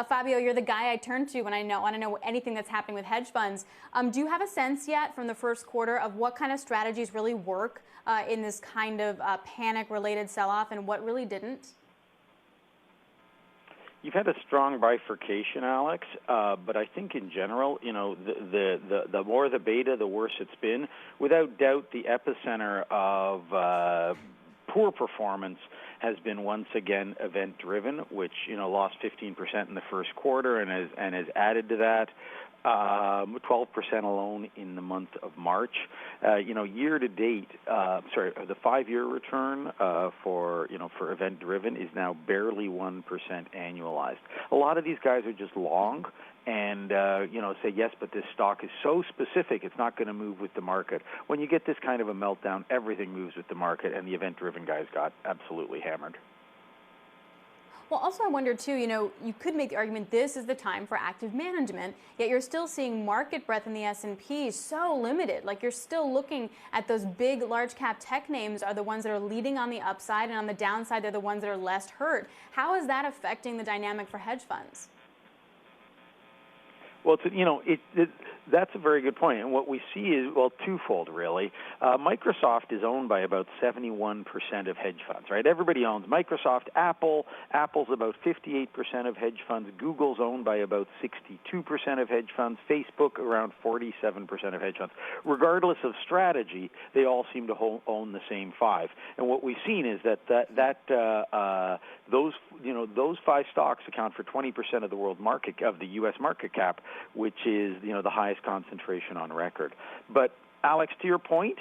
Fabio, you're the guy I turn to when I want to know anything that's happening with hedge funds. Do you have a sense yet from the first quarter of what kind of strategies really work in this kind of panic-related sell-off and what really didn't? You've had a strong bifurcation, Alex, but I think in general, the more the beta, the worse it's been. Without doubt, the epicenter of poor performance has been once again event-driven, which lost 15% in the first quarter and has added to that. 12% alone in the month of March. Year to date, the 5-year return for event-driven is now barely 1% annualized. A lot of these guys are just long and say yes, but this stock is so specific it's not going to move with the market. When you get this kind of a meltdown, everything moves with the market, and the event-driven guys got absolutely hammered. Well, also I wonder, too, you could make the argument this is the time for active management, yet you're still seeing market breadth in the S&P so limited. Like, you're still looking at those big, large-cap tech names are the ones that are leading on the upside, and on the downside, they're the ones that are less hurt. How is that affecting the dynamic for hedge funds? Well, that's a very good point. And what we see is, well, twofold, really. Microsoft is owned by about 71% of hedge funds, right? Everybody owns Microsoft. Apple's about 58% of hedge funds. Google's owned by about 62% of hedge funds. Facebook, around 47% of hedge funds. Regardless of strategy, they all seem to own the same 5. And what we've seen is those 5 stocks account for 20% of the world market, of the U.S. market cap, which is the highest concentration on record. But Alex, to your point,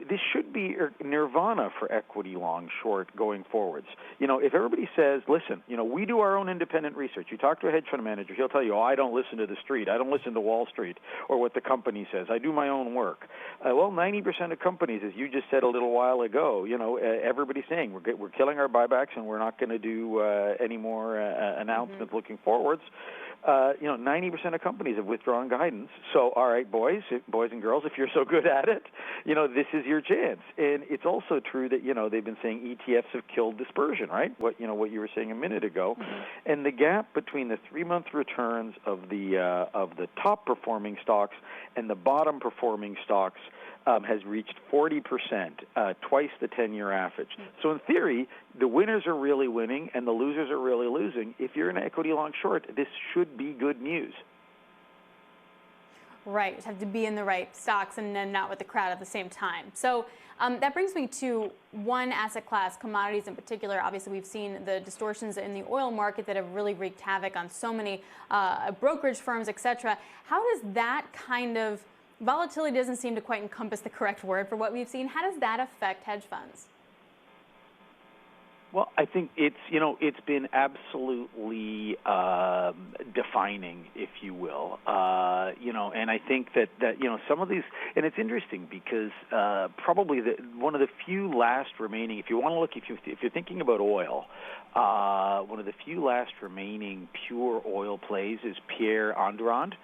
this should be nirvana for equity long short going forwards. If everybody says, listen, we do our own independent research. You talk to a hedge fund manager, he'll tell you, I don't listen to the street. I don't listen to Wall Street or what the company says. I do my own work. Well, 90% of companies, as you just said a little while ago, everybody's saying we're killing our buybacks and we're not going to do any more announcements looking forwards. 90% of companies have withdrawn guidance. So, all right, boys and girls, if you're so good at it, this is your chance. And it's also true that, they've been saying ETFs have killed dispersion, right? What you were saying a minute ago. And the gap between the 3-month returns of the top performing stocks and the bottom performing stocks has reached 40%, twice the 10-year average. So in theory, the winners are really winning and the losers are really losing. If you're an equity long short, this should be good news. Right, you have to be in the right stocks and then not with the crowd at the same time. So that brings me to one asset class, commodities in particular. Obviously, we've seen the distortions in the oil market that have really wreaked havoc on so many brokerage firms, et cetera. How does that kind of volatility doesn't seem to quite encompass the correct word for what we've seen. How does that affect hedge funds? Well, I think it's been absolutely defining, if you will, and I think that some of these, and it's interesting because probably one of the few last remaining, if you want to look, if you're thinking about oil, one of the few last remaining pure oil plays is Pierre Andurand.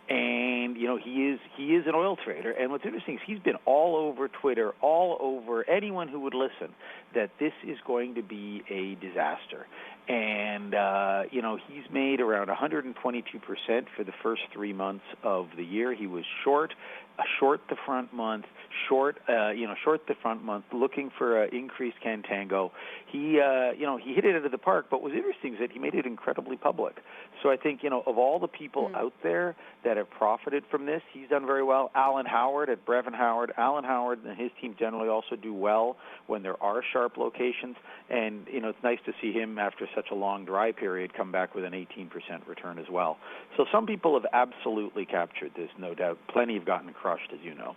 And, he is an oil trader. And what's interesting is he's been all over Twitter, all over anyone who would listen, that this is going to be a disaster. And, he's made around 122% for the first 3 months of the year. He was short the front month, short the front month, looking for increased contango. He hit it out of the park. But what's interesting is that he made it incredibly public. So I think, of all the people out there that have profited from this, he's done very well. Alan Howard at Alan Howard and his team generally also do well when there are sharp locations. And, it's nice to see him after such a long dry period come back with an 18% return as well. So some people have absolutely captured this, no doubt. Plenty have gotten crushed, as you know.